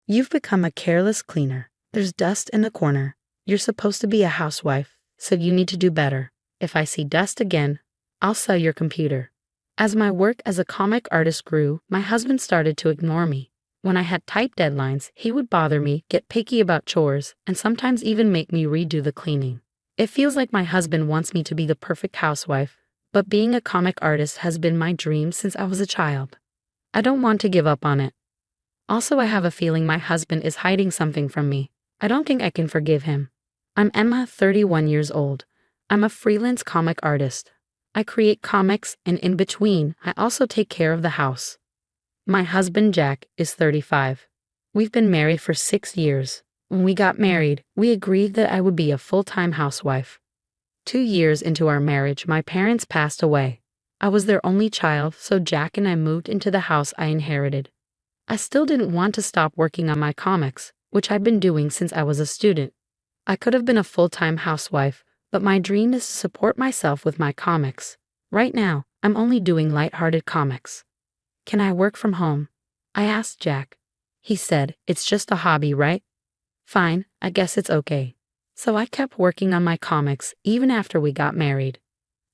You've become a careless cleaner. There's dust in the corner. You're supposed to be a housewife, so you need to do better. If I see dust again, I'll sell your computer. As my work as a comic artist grew, my husband started to ignore me. When I had tight deadlines, he would bother me, get picky about chores, and sometimes even make me redo the cleaning. It feels like my husband wants me to be the perfect housewife, but being a comic artist has been my dream since I was a child. I don't want to give up on it. Also, I have a feeling my husband is hiding something from me. I don't think I can forgive him. I'm Emma, 31 years old. I'm a freelance comic artist. I create comics, and in between, I also take care of the house. My husband, Jack, is 35. We've been married for 6 years. When we got married, we agreed that I would be a full-time housewife. 2 years into our marriage, my parents passed away. I was their only child, so Jack and I moved into the house I inherited. I still didn't want to stop working on my comics, which I'd been doing since I was a student. I could have been a full-time housewife, but my dream is to support myself with my comics. Right now, I'm only doing lighthearted comics. Can I work from home? I asked Jack. He said, it's just a hobby, right? Fine, I guess it's okay. So I kept working on my comics even after we got married.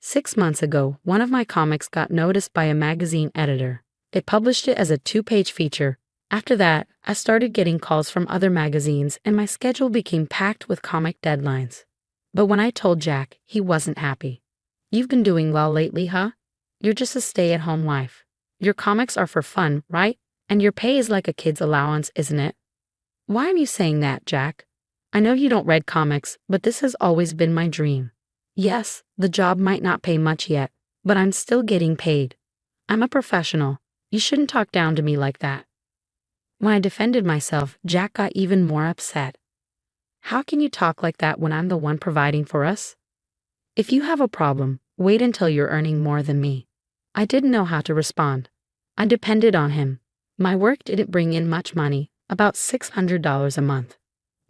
6 months ago, one of my comics got noticed by a magazine editor. They published it as a 2-page feature. After that, I started getting calls from other magazines and my schedule became packed with comic deadlines. But when I told Jack, he wasn't happy. You've been doing well lately, huh? You're just a stay-at-home wife. Your comics are for fun, right? And your pay is like a kid's allowance, isn't it? Why are you saying that, Jack? I know you don't read comics, but this has always been my dream. Yes, the job might not pay much yet, but I'm still getting paid. I'm a professional. You shouldn't talk down to me like that. When I defended myself, Jack got even more upset. How can you talk like that when I'm the one providing for us? If you have a problem, wait until you're earning more than me. I didn't know how to respond. I depended on him. My work didn't bring in much money, about $600 a month.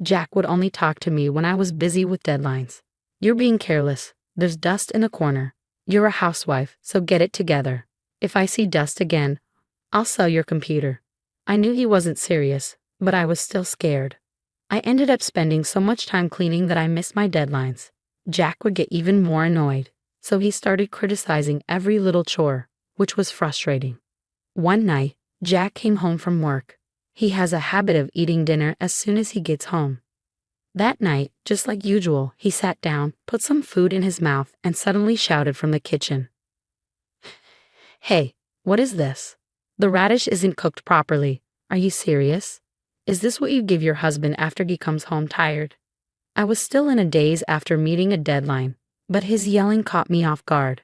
Jack would only talk to me when I was busy with deadlines. You're being careless. There's dust in the corner. You're a housewife, so get it together. If I see dust again, I'll sell your computer. I knew he wasn't serious, but I was still scared. I ended up spending so much time cleaning that I missed my deadlines. Jack would get even more annoyed, so he started criticizing every little chore, which was frustrating. One night, Jack came home from work. He has a habit of eating dinner as soon as he gets home. That night, just like usual, he sat down, put some food in his mouth, and suddenly shouted from the kitchen. Hey, what is this? The radish isn't cooked properly. Are you serious? Is this what you give your husband after he comes home tired? I was still in a daze after meeting a deadline, but his yelling caught me off guard.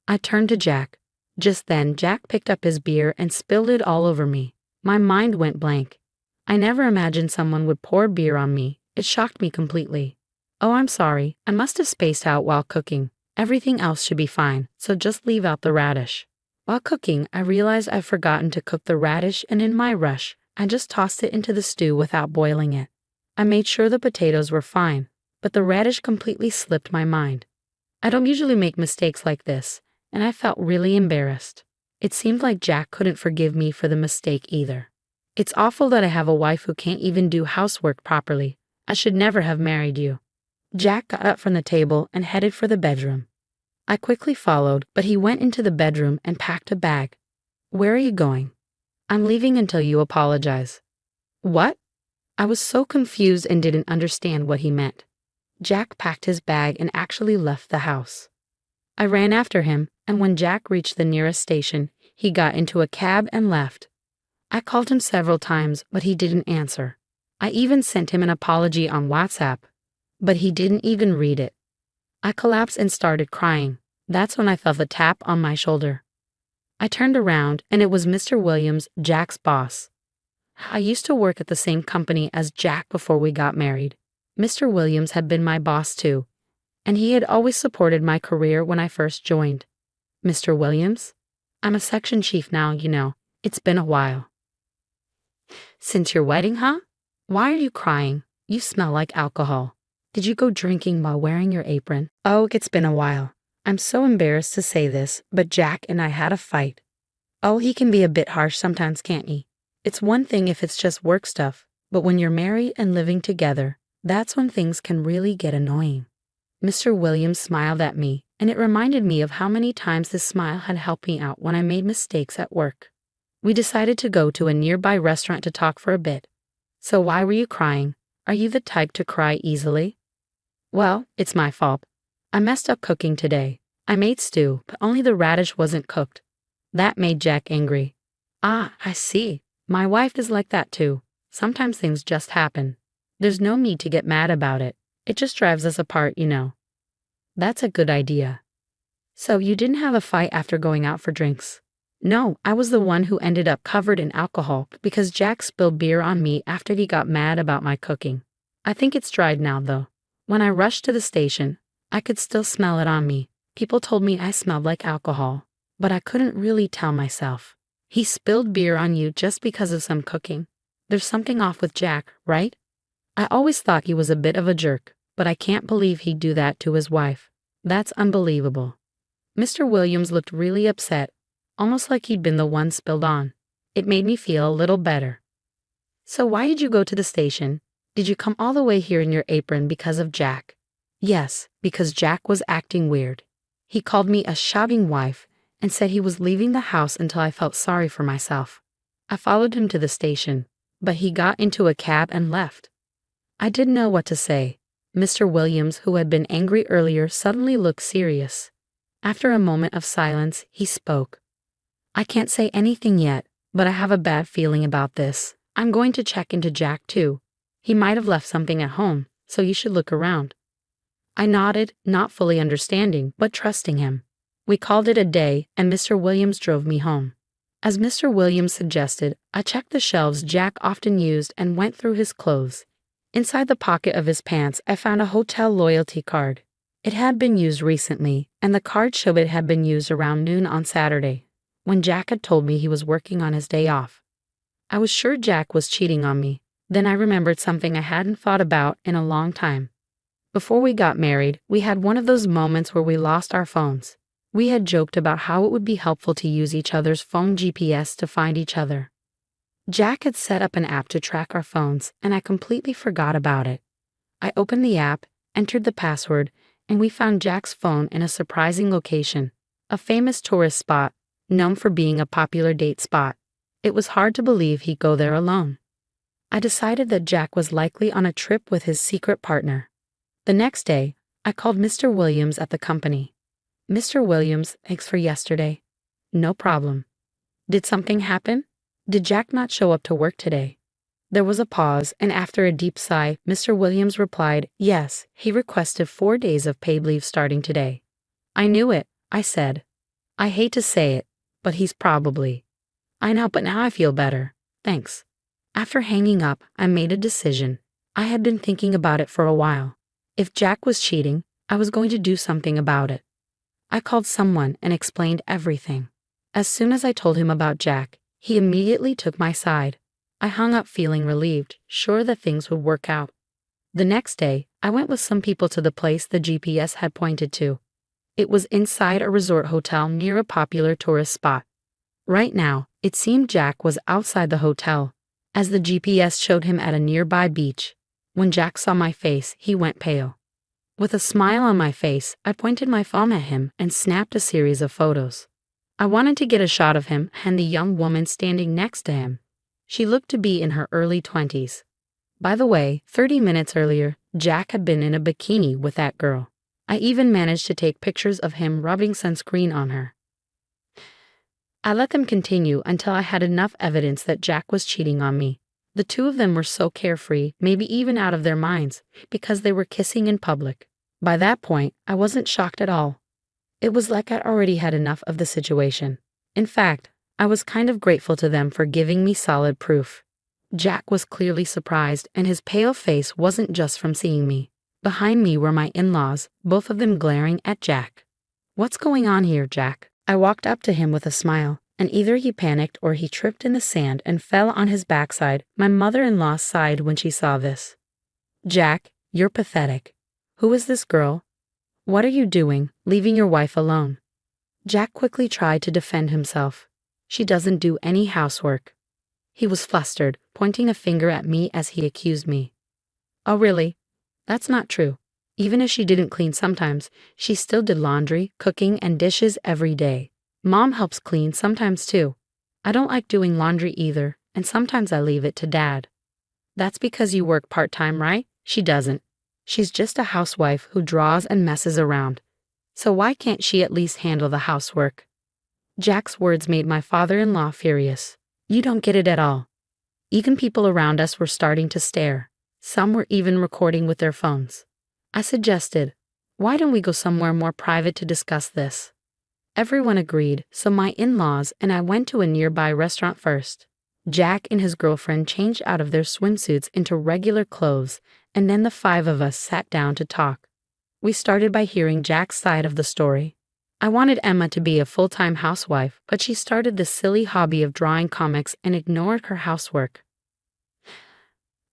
I turned to Jack. Just then, Jack picked up his beer and spilled it all over me. My mind went blank. I never imagined someone would pour beer on me. It shocked me completely. Oh, I'm sorry. I must have spaced out while cooking. Everything else should be fine, so just leave out the radish. While cooking, I realized I'd forgotten to cook the radish, and in my rush, I just tossed it into the stew without boiling it. I made sure the potatoes were fine, but the radish completely slipped my mind. I don't usually make mistakes like this, and I felt really embarrassed. It seemed like Jack couldn't forgive me for the mistake either. It's awful that I have a wife who can't even do housework properly. I should never have married you. Jack got up from the table and headed for the bedroom. I quickly followed, but he went into the bedroom and packed a bag. Where are you going? I'm leaving until you apologize. What? I was so confused and didn't understand what he meant. Jack packed his bag and actually left the house. I ran after him, and when Jack reached the nearest station, he got into a cab and left. I called him several times, but he didn't answer. I even sent him an apology on WhatsApp, but he didn't even read it. I collapsed and started crying. That's when I felt a tap on my shoulder. I turned around, and it was Mr. Williams, Jack's boss. I used to work at the same company as Jack before we got married. Mr. Williams had been my boss too, and he had always supported my career when I first joined. Mr. Williams? I'm a section chief now, you know. It's been a while. Since your wedding, huh? Why are you crying? You smell like alcohol. Did you go drinking while wearing your apron? Oh, it's been a while. I'm so embarrassed to say this, but Jack and I had a fight. Oh, he can be a bit harsh sometimes, can't he? It's one thing if it's just work stuff, But when you're married and living together, that's when things can really get annoying. Mr. Williams smiled at me, and it reminded me of how many times this smile had helped me out when I made mistakes at work. We decided to go to a nearby restaurant to talk for a bit. So why were you crying? Are you the type to cry easily? Well, it's my fault. I messed up cooking today. I made stew, but only the radish wasn't cooked. That made Jack angry. Ah, I see. My wife is like that too. Sometimes things just happen. There's no need to get mad about it. It just drives us apart, you know. That's a good idea. So you didn't have a fight after going out for drinks? No, I was the one who ended up covered in alcohol because Jack spilled beer on me after he got mad about my cooking. I think it's dried now though. When I rushed to the station, I could still smell it on me. People told me I smelled like alcohol, but I couldn't really tell myself. He spilled beer on you just because of some cooking. There's something off with Jack, right? I always thought he was a bit of a jerk, but I can't believe he'd do that to his wife. That's unbelievable. Mr. Williams looked really upset, almost like he'd been the one spilled on. It made me feel a little better. So why did you go to the station? Did you come all the way here in your apron because of Jack? Yes, because Jack was acting weird. He called me a shouting wife and said he was leaving the house until I felt sorry for myself. I followed him to the station, but he got into a cab and left. I didn't know what to say. Mr. Williams, who had been angry earlier, suddenly looked serious. After a moment of silence, he spoke. I can't say anything yet, but I have a bad feeling about this. I'm going to check into Jack too. He might have left something at home, so you should look around. I nodded, not fully understanding, but trusting him. We called it a day, and Mr. Williams drove me home. As Mr. Williams suggested, I checked the shelves Jack often used and went through his clothes. Inside the pocket of his pants, I found a hotel loyalty card. It had been used recently, and the card showed it had been used around noon on Saturday, when Jack had told me he was working on his day off. I was sure Jack was cheating on me. Then I remembered something I hadn't thought about in a long time. Before we got married, we had one of those moments where we lost our phones. We had joked about how it would be helpful to use each other's phone GPS to find each other. Jack had set up an app to track our phones, and I completely forgot about it. I opened the app, entered the password, and we found Jack's phone in a surprising location, a famous tourist spot, known for being a popular date spot. It was hard to believe he'd go there alone. I decided that Jack was likely on a trip with his secret partner. The next day, I called Mr. Williams at the company. Mr. Williams, thanks for yesterday. No problem. Did something happen? Did Jack not show up to work today? There was a pause, and after a deep sigh, Mr. Williams replied, yes, he requested 4 days of paid leave starting today. I knew it, I said. I hate to say it, but he's probably. I know, but now I feel better. Thanks. After hanging up, I made a decision. I had been thinking about it for a while. If Jack was cheating, I was going to do something about it. I called someone and explained everything. As soon as I told him about Jack, he immediately took my side. I hung up feeling relieved, sure that things would work out. The next day, I went with some people to the place the GPS had pointed to. It was inside a resort hotel near a popular tourist spot. Right now, it seemed Jack was outside the hotel, as the GPS showed him at a nearby beach. When Jack saw my face, he went pale. With a smile on my face, I pointed my phone at him and snapped a series of photos. I wanted to get a shot of him and the young woman standing next to him. She looked to be in her early 20s. By the way, 30 minutes earlier, Jack had been in a bikini with that girl. I even managed to take pictures of him rubbing sunscreen on her. I let them continue until I had enough evidence that Jack was cheating on me. The two of them were so carefree, maybe even out of their minds, because they were kissing in public. By that point, I wasn't shocked at all. It was like I'd already had enough of the situation. In fact, I was kind of grateful to them for giving me solid proof. Jack was clearly surprised, and his pale face wasn't just from seeing me. Behind me were my in-laws, both of them glaring at Jack. What's going on here, Jack? I walked up to him with a smile, and either he panicked or he tripped in the sand and fell on his backside. My mother-in-law sighed when she saw this. Jack, you're pathetic. Who is this girl? What are you doing, leaving your wife alone? Jack quickly tried to defend himself. She doesn't do any housework. He was flustered, pointing a finger at me as he accused me. Oh really? That's not true. Even if she didn't clean sometimes, she still did laundry, cooking, and dishes every day. Mom helps clean sometimes too. I don't like doing laundry either, and sometimes I leave it to Dad. That's because you work part-time, right? She doesn't. She's just a housewife who draws and messes around. So why can't she at least handle the housework? Jack's words made my father-in-law furious. You don't get it at all. Even people around us were starting to stare. Some were even recording with their phones. I suggested, why don't we go somewhere more private to discuss this? Everyone agreed, so my in-laws and I went to a nearby restaurant first. Jack and his girlfriend changed out of their swimsuits into regular clothes, and then the five of us sat down to talk. We started by hearing Jack's side of the story. I wanted Emma to be a full-time housewife, but she started this silly hobby of drawing comics and ignored her housework.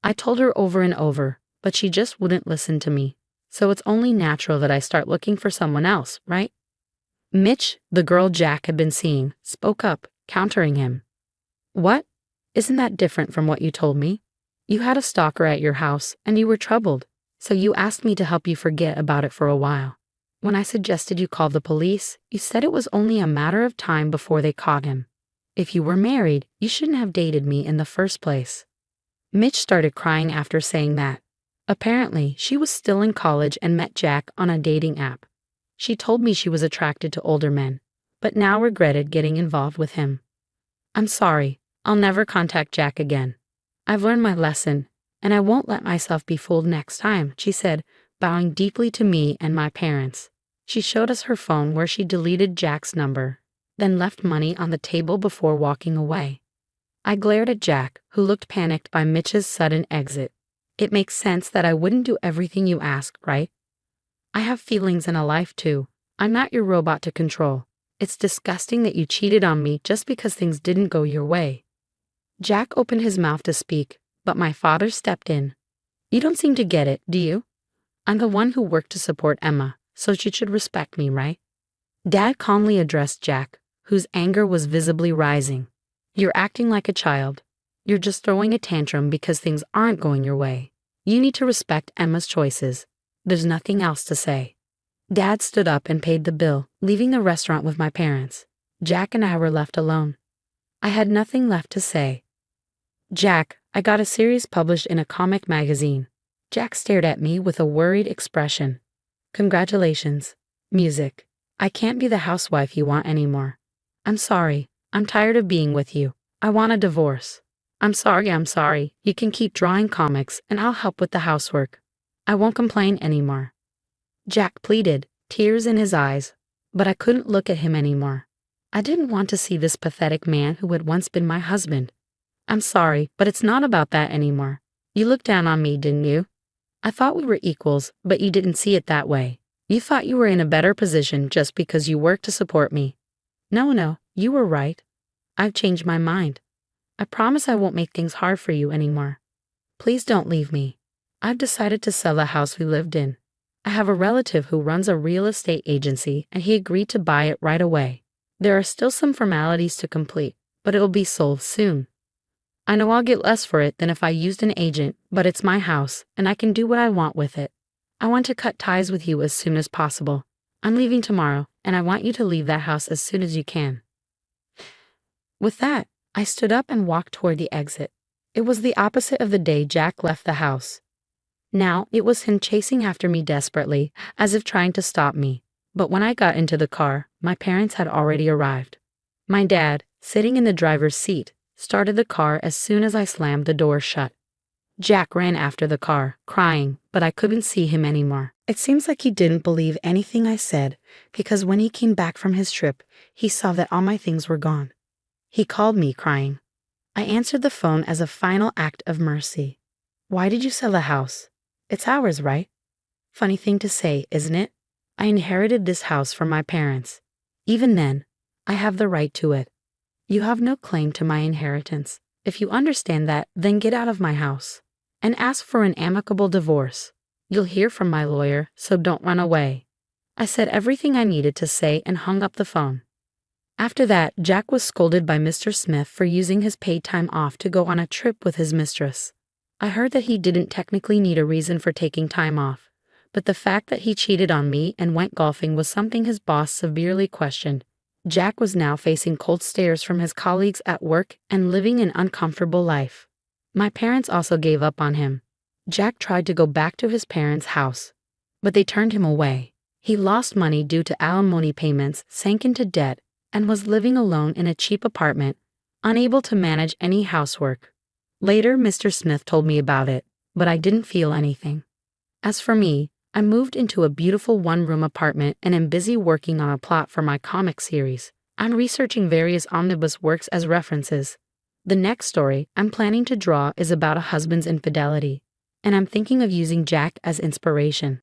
I told her over and over, but she just wouldn't listen to me. So it's only natural that I start looking for someone else, right? Mitch, the girl Jack had been seeing, spoke up, countering him. What? Isn't that different from what you told me? You had a stalker at your house, and you were troubled, so you asked me to help you forget about it for a while. When I suggested you call the police, you said it was only a matter of time before they caught him. If you were married, you shouldn't have dated me in the first place. Mitch started crying after saying that. Apparently, she was still in college and met Jack on a dating app. She told me she was attracted to older men, but now regretted getting involved with him. I'm sorry, I'll never contact Jack again. I've learned my lesson, and I won't let myself be fooled next time, she said, bowing deeply to me and my parents. She showed us her phone where she deleted Jack's number, then left money on the table before walking away. I glared at Jack, who looked panicked by Mitch's sudden exit. It makes sense that I wouldn't do everything you ask, right? I have feelings and a life too. I'm not your robot to control. It's disgusting that you cheated on me just because things didn't go your way. Jack opened his mouth to speak, but my father stepped in. You don't seem to get it, do you? I'm the one who worked to support Emma, so she should respect me, right? Dad calmly addressed Jack, whose anger was visibly rising. You're acting like a child. You're just throwing a tantrum because things aren't going your way. You need to respect Emma's choices. There's nothing else to say. Dad stood up and paid the bill, leaving the restaurant with my parents. Jack and I were left alone. I had nothing left to say. Jack, I got a series published in a comic magazine. Jack stared at me with a worried expression. Congratulations. Music. I can't be the housewife you want anymore. I'm sorry. I'm tired of being with you. I want a divorce. I'm sorry. You can keep drawing comics and I'll help with the housework. I won't complain anymore. Jack pleaded, tears in his eyes, but I couldn't look at him anymore. I didn't want to see this pathetic man who had once been my husband. I'm sorry, but it's not about that anymore. You looked down on me, didn't you? I thought we were equals, but you didn't see it that way. You thought you were in a better position just because you worked to support me. No, you were right. I've changed my mind. I promise I won't make things hard for you anymore. Please don't leave me. I've decided to sell the house we lived in. I have a relative who runs a real estate agency and he agreed to buy it right away. There are still some formalities to complete, but it'll be sold soon. I know I'll get less for it than if I used an agent, but it's my house and I can do what I want with it. I want to cut ties with you as soon as possible. I'm leaving tomorrow and I want you to leave that house as soon as you can. With that, I stood up and walked toward the exit. It was the opposite of the day Jack left the house. Now it was him chasing after me desperately, as if trying to stop me. But when I got into the car, my parents had already arrived. My dad, sitting in the driver's seat, started the car as soon as I slammed the door shut. Jack ran after the car, crying, but I couldn't see him anymore. It seems like he didn't believe anything I said, because when he came back from his trip, he saw that all my things were gone. He called me, crying. I answered the phone as a final act of mercy. Why did you sell the house? It's ours, right? Funny thing to say, isn't it? I inherited this house from my parents. Even then, I have the right to it. You have no claim to my inheritance. If you understand that, then get out of my house and ask for an amicable divorce. You'll hear from my lawyer, so don't run away. I said everything I needed to say and hung up the phone. After that, Jack was scolded by Mr. Smith for using his paid time off to go on a trip with his mistress. I heard that he didn't technically need a reason for taking time off, but the fact that he cheated on me and went golfing was something his boss severely questioned. Jack was now facing cold stares from his colleagues at work and living an uncomfortable life. My parents also gave up on him. Jack tried to go back to his parents' house, but they turned him away. He lost money due to alimony payments, sank into debt, and was living alone in a cheap apartment, unable to manage any housework. Later, Mr. Smith told me about it, but I didn't feel anything. As for me, I moved into a beautiful one-room apartment and am busy working on a plot for my comic series. I'm researching various omnibus works as references. The next story I'm planning to draw is about a husband's infidelity, and I'm thinking of using Jack as inspiration.